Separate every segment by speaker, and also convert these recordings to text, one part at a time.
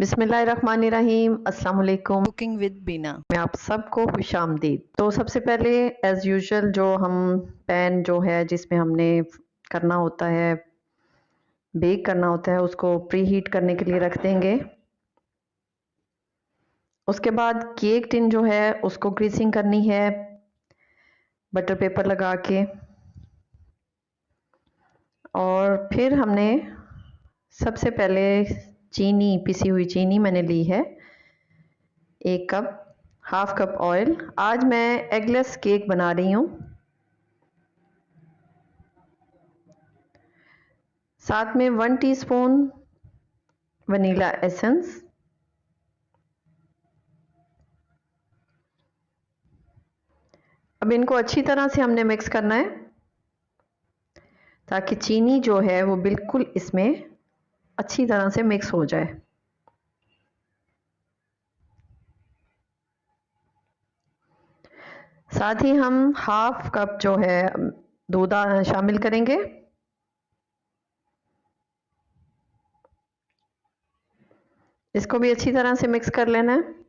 Speaker 1: बिस्मिल्लाहिर्रहमानिर्रहीम। अस्सलाम वालेकुम।
Speaker 2: कुकिंग विद बीना
Speaker 1: मैं आप सबको खुशामदीद। तो सबसे पहले एज़ यूजुअल जो हम पैन जो है जिसमें हमने करना होता है, बेक करना होता है, उसको प्री हीट करने के लिए रख देंगे। उसके बाद केक टिन जो है उसको ग्रीसिंग करनी है बटर पेपर लगा के। और फिर हमने सबसे पहले चीनी, पिसी हुई चीनी मैंने ली है 1 कप, हाफ कप ऑयल। आज मैं एगलेस केक बना रही हूँ। साथ में 1 टीस्पून वनीला एसेंस, अब इनको अच्छी तरह से हमने मिक्स करना है ताकि चीनी जो है वो बिल्कुल इसमें अच्छी तरह से मिक्स हो जाए। साथ ही हम हाफ कप जो है दूध शामिल करेंगे। इसको भी अच्छी तरह से मिक्स कर लेना है।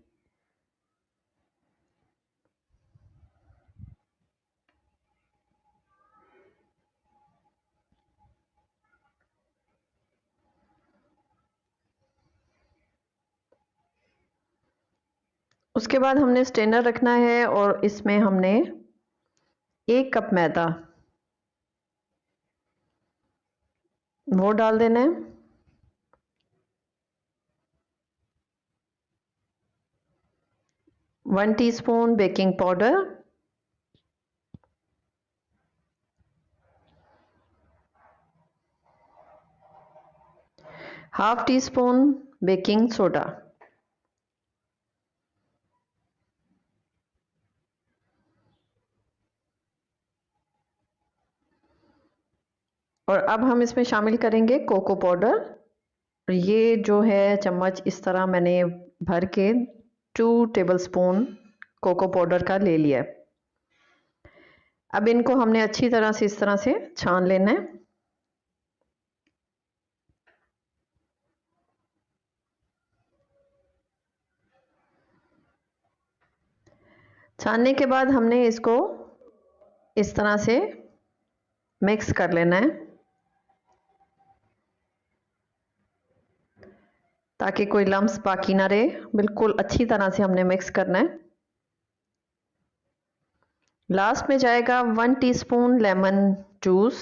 Speaker 1: उसके बाद हमने स्ट्रेनर रखना है और इसमें हमने 1 कप मैदा वो डाल देना है। One teaspoon baking powder, half tea spoon baking soda, और अब हम इसमें शामिल करेंगे कोको पाउडर। ये जो है चम्मच इस तरह मैंने भर के 2 टेबलस्पून कोको पाउडर का ले लिया है। अब इनको हमने अच्छी तरह से इस तरह से छान लेना है। छानने के बाद हमने इसको इस तरह से मिक्स कर लेना है ताकि कोई लम्स बाकी ना रहे। बिल्कुल अच्छी तरह से हमने मिक्स करना है। लास्ट में जाएगा 1 टीस्पून लेमन जूस,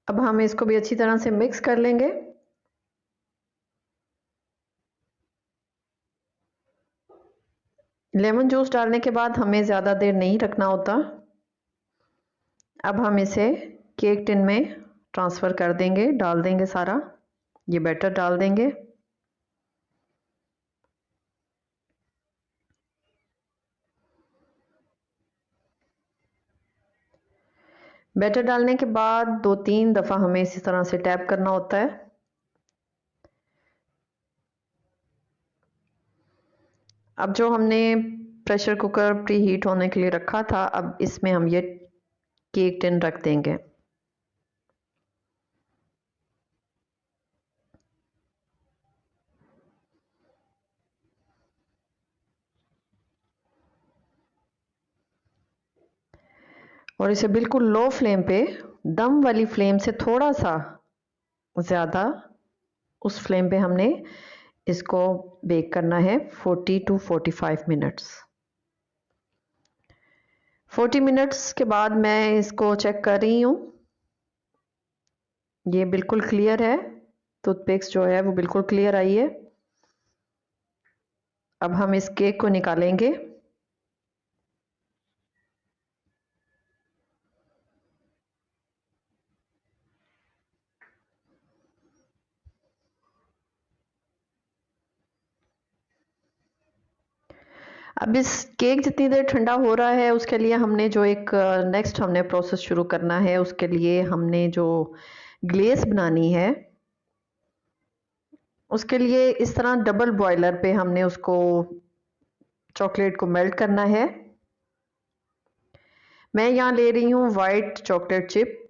Speaker 1: अब हम इसको भी अच्छी तरह से मिक्स कर लेंगे। लेमन जूस डालने के बाद हमें ज़्यादा देर नहीं रखना होता। अब हम इसे केक टिन में ट्रांसफ़र कर देंगे, डाल देंगे सारा ये बैटर डाल देंगे। बैटर डालने के बाद 2-3 दफ़ा हमें इसी तरह से टैप करना होता है। अब जो हमने प्रेशर कुकर प्री हीट होने के लिए रखा था, अब इसमें हम ये केक टिन रख देंगे। और इसे बिल्कुल लो फ्लेम पे, दम वाली फ्लेम से थोड़ा सा ज़्यादा उस फ्लेम पे हमने इसको बेक करना है 40 टू 45 मिनट्स। 40 मिनट्स के बाद मैं इसको चेक कर रही हूँ, ये बिल्कुल क्लियर है। टूथपिक्स जो है वो बिल्कुल क्लियर आई है। अब हम इस केक को निकालेंगे। अब इस केक जितनी देर ठंडा हो रहा है उसके लिए हमने जो एक नेक्स्ट हमने प्रोसेस शुरू करना है। उसके लिए हमने जो ग्लेस बनानी है उसके लिए इस तरह डबल बॉयलर पे हमने उसको चॉकलेट को मेल्ट करना है। मैं यहाँ ले रही हूँ वाइट चॉकलेट चिप।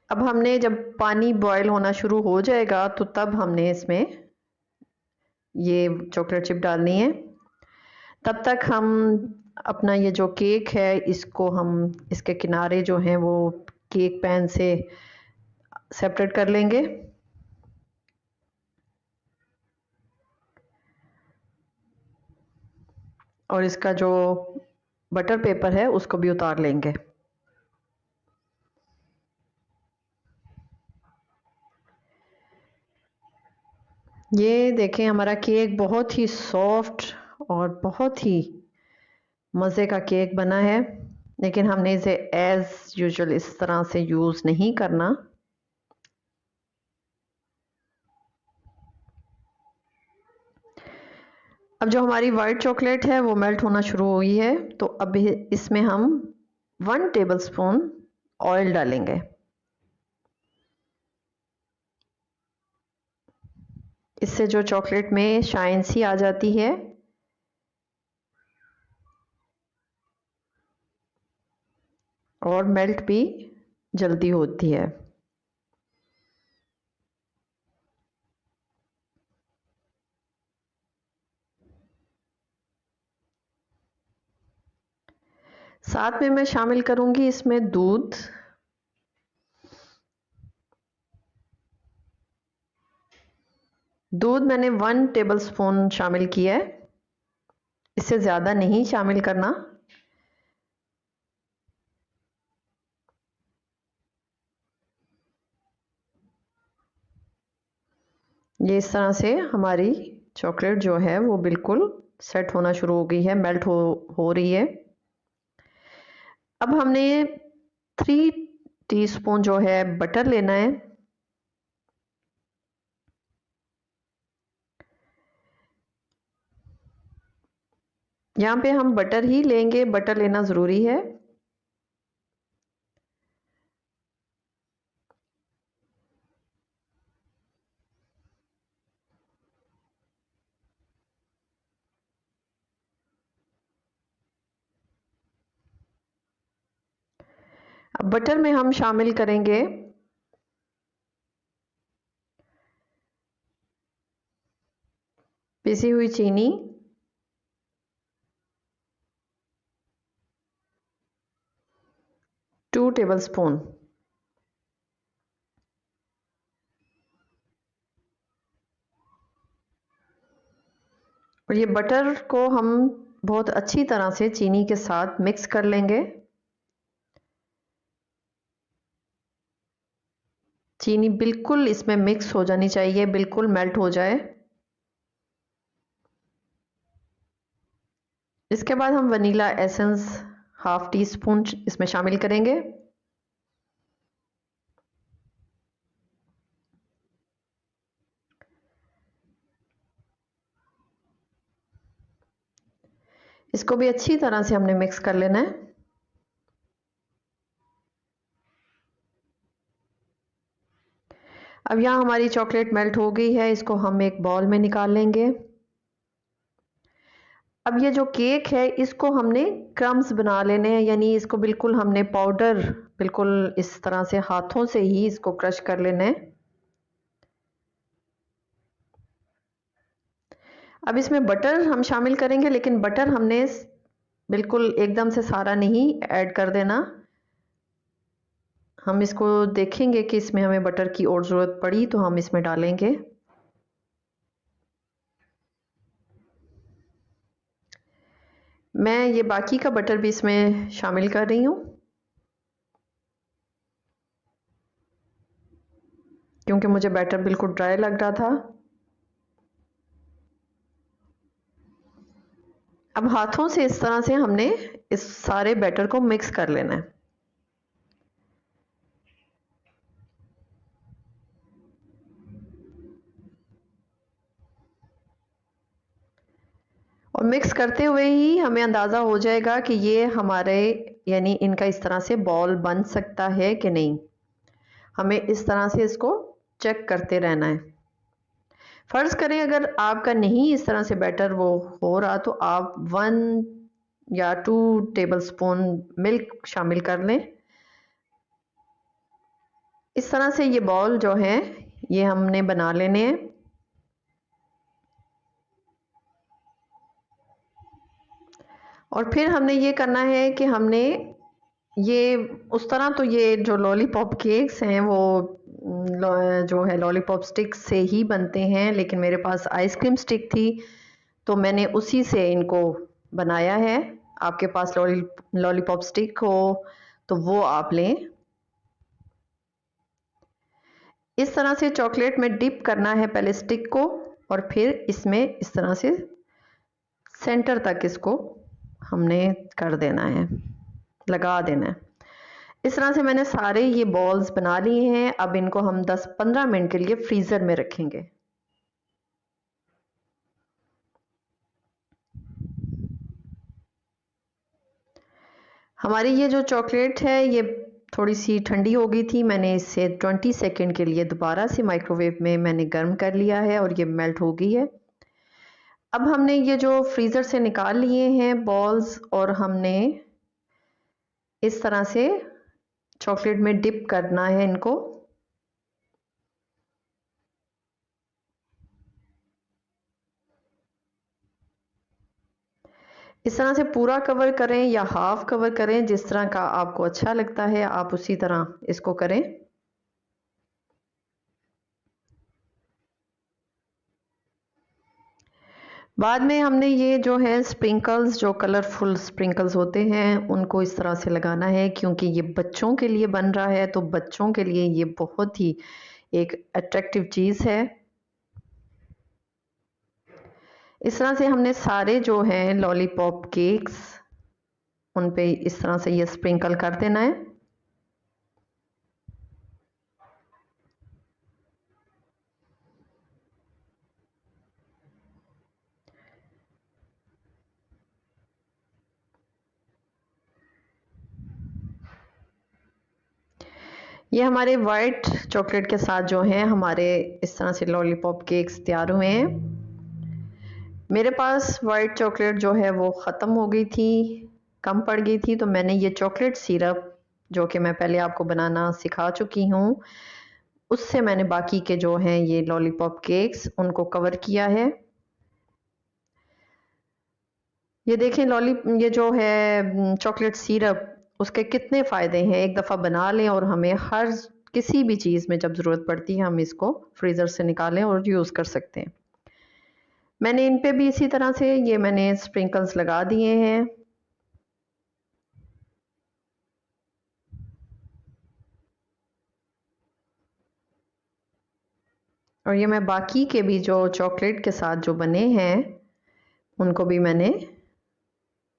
Speaker 1: अब हमने जब पानी बॉयल होना शुरू हो जाएगा तो तब हमने इसमें ये चॉकलेट चिप डालनी है। तब तक हम अपना ये जो केक है इसको हम इसके किनारे जो हैं वो केक पैन से सेपरेट कर लेंगे। और इसका जो बटर पेपर है उसको भी उतार लेंगे। ये देखें हमारा केक बहुत ही सॉफ्ट और बहुत ही मज़े का केक बना है, लेकिन हमने इसे एज़ यूजुअल इस तरह से यूज़ नहीं करना। अब जो हमारी वाइट चॉकलेट है वो मेल्ट होना शुरू हो गई है, तो अब इसमें हम 1 टेबलस्पून ऑयल डालेंगे। इससे जो चॉकलेट में शाइन सी आ जाती है। और मेल्ट भी जल्दी होती है। साथ में मैं शामिल करूंगी इसमें दूध। दूध मैंने 1 टेबलस्पून शामिल किया है, इससे ज़्यादा नहीं शामिल करना। ये इस तरह से हमारी चॉकलेट जो है वो बिल्कुल सेट होना शुरू हो गई है, मेल्ट हो रही है। अब हमने 3 टीस्पून जो है बटर लेना है। यहाँ पे हम बटर ही लेंगे, बटर लेना ज़रूरी है। अब बटर में हम शामिल करेंगे पिसी हुई चीनी, 2 टेबलस्पून। और ये बटर को हम बहुत अच्छी तरह से चीनी के साथ मिक्स कर लेंगे। चीनी बिल्कुल इसमें मिक्स हो जानी चाहिए, बिल्कुल मेल्ट हो जाए। इसके बाद हम वनीला एसेंस 1/2 टीस्पून इसमें शामिल करेंगे। इसको भी अच्छी तरह से हमने मिक्स कर लेना है। अब यहाँ हमारी चॉकलेट मेल्ट हो गई है, इसको हम एक बॉल में निकाल लेंगे। अब ये जो केक है इसको हमने क्रम्स बना लेने हैं, यानी इसको बिल्कुल हमने पाउडर बिल्कुल इस तरह से हाथों से ही इसको क्रश कर लेना है। अब इसमें बटर हम शामिल करेंगे, लेकिन बटर हमने बिल्कुल एकदम से सारा नहीं ऐड कर देना। हम इसको देखेंगे कि इसमें हमें बटर की और ज़रूरत पड़ी तो हम इसमें डालेंगे। मैं ये बाकी का बटर भी इसमें शामिल कर रही हूँ, क्योंकि मुझे बैटर बिल्कुल ड्राई लग रहा था। अब हाथों से इस तरह से हमने इस सारे बैटर को मिक्स कर लेना है। और मिक्स करते हुए ही हमें अंदाज़ा हो जाएगा कि ये हमारे यानी इनका इस तरह से बॉल बन सकता है कि नहीं। हमें इस तरह से इसको चेक करते रहना है। फ़र्ज़ करें अगर आपका नहीं इस तरह से बैटर वो हो रहा तो आप 1 या 2 टेबलस्पून मिल्क शामिल कर लें। इस तरह से ये बॉल जो है ये हमने बना लेने हैं। और फिर हमने ये करना है कि हमने ये उस तरह तो ये जो लॉलीपॉप केक्स हैं वो जो है लॉलीपॉप स्टिक से ही बनते हैं, लेकिन मेरे पास आइसक्रीम स्टिक थी तो मैंने उसी से इनको बनाया है। आपके पास लॉलीपॉप स्टिक हो तो वो आप लें। इस तरह से चॉकलेट में डिप करना है पहले स्टिक को, और फिर इसमें इस तरह से सेंटर तक इसको हमने कर देना है, लगा देना है। इस तरह से मैंने सारे ये बॉल्स बना लिए हैं। अब इनको हम 10-15 मिनट के लिए फ्रीज़र में रखेंगे। हमारी ये जो चॉकलेट है ये थोड़ी सी ठंडी हो गई थी। मैंने इसे 20 सेकंड के लिए दोबारा से माइक्रोवेव में मैंने गर्म कर लिया है और ये मेल्ट हो गई है। अब हमने ये जो फ्रीज़र से निकाल लिए हैं बॉल्स और हमने इस तरह से चॉकलेट में डिप करना है इनको। इस तरह से पूरा कवर करें या हाफ कवर करें, जिस तरह का आपको अच्छा लगता है आप उसी तरह इसको करें। बाद में हमने ये जो है स्प्रिंकल्स, जो कलरफुल स्प्रिंकल्स होते हैं, उनको इस तरह से लगाना है। क्योंकि ये बच्चों के लिए बन रहा है तो बच्चों के लिए ये बहुत ही एक अट्रैक्टिव चीज़ है। इस तरह से हमने सारे जो हैं लॉलीपॉप केक्स उन पे इस तरह से ये स्प्रिंकल कर देना है। ये हमारे वाइट चॉकलेट के साथ जो हैं हमारे इस तरह से लॉलीपॉप केक्स तैयार हुए हैं। मेरे पास वाइट चॉकलेट जो है वो ख़त्म हो गई थी, कम पड़ गई थी, तो मैंने ये चॉकलेट सिरप जो कि मैं पहले आपको बनाना सिखा चुकी हूँ, उससे मैंने बाकी के जो हैं ये लॉलीपॉप केक्स उनको कवर किया है। ये देखें ये जो है चॉकलेट सिरप, उसके कितने फ़ायदे हैं। एक दफ़ा बना लें और हमें हर किसी भी चीज़ में जब ज़रूरत पड़ती है हम इसको फ्रीज़र से निकालें और यूज़ कर सकते हैं। मैंने इन पे भी इसी तरह से ये मैंने स्प्रिंकल्स लगा दिए हैं। और ये मैं बाकी के भी जो चॉकलेट के साथ जो बने हैं उनको भी मैंने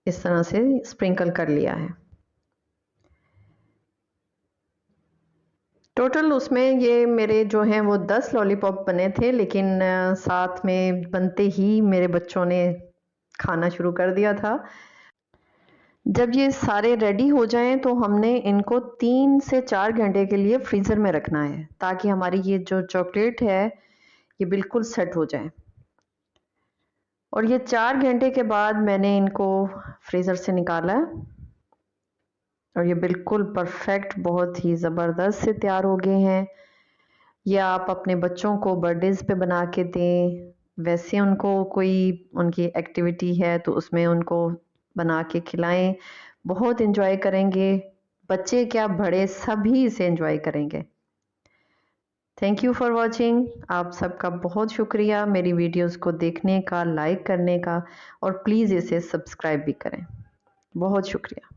Speaker 1: इस तरह से स्प्रिंकल कर लिया है। टोटल उसमें ये मेरे जो हैं वो 10 लॉलीपॉप बने थे, लेकिन साथ में बनते ही मेरे बच्चों ने खाना शुरू कर दिया था। जब ये सारे रेडी हो जाएं तो हमने इनको 3 से 4 घंटे के लिए फ्रीज़र में रखना है, ताकि हमारी ये जो चॉकलेट है ये बिल्कुल सेट हो जाए। और ये 4 घंटे के बाद मैंने इनको फ्रीज़र से निकाला और ये बिल्कुल परफेक्ट, बहुत ही ज़बरदस्त से तैयार हो गए हैं। ये आप अपने बच्चों को बर्थडेज़ पे बना के दें, वैसे उनको कोई उनकी एक्टिविटी है तो उसमें उनको बना के खिलाएं, बहुत इन्जॉय करेंगे। बच्चे क्या बड़े सभी इसे इन्जॉय करेंगे। Thank you for watching. आप सबका बहुत शुक्रिया मेरी वीडियोस को देखने का, लाइक करने का, और प्लीज़ इसे सब्सक्राइब भी करें। बहुत शुक्रिया।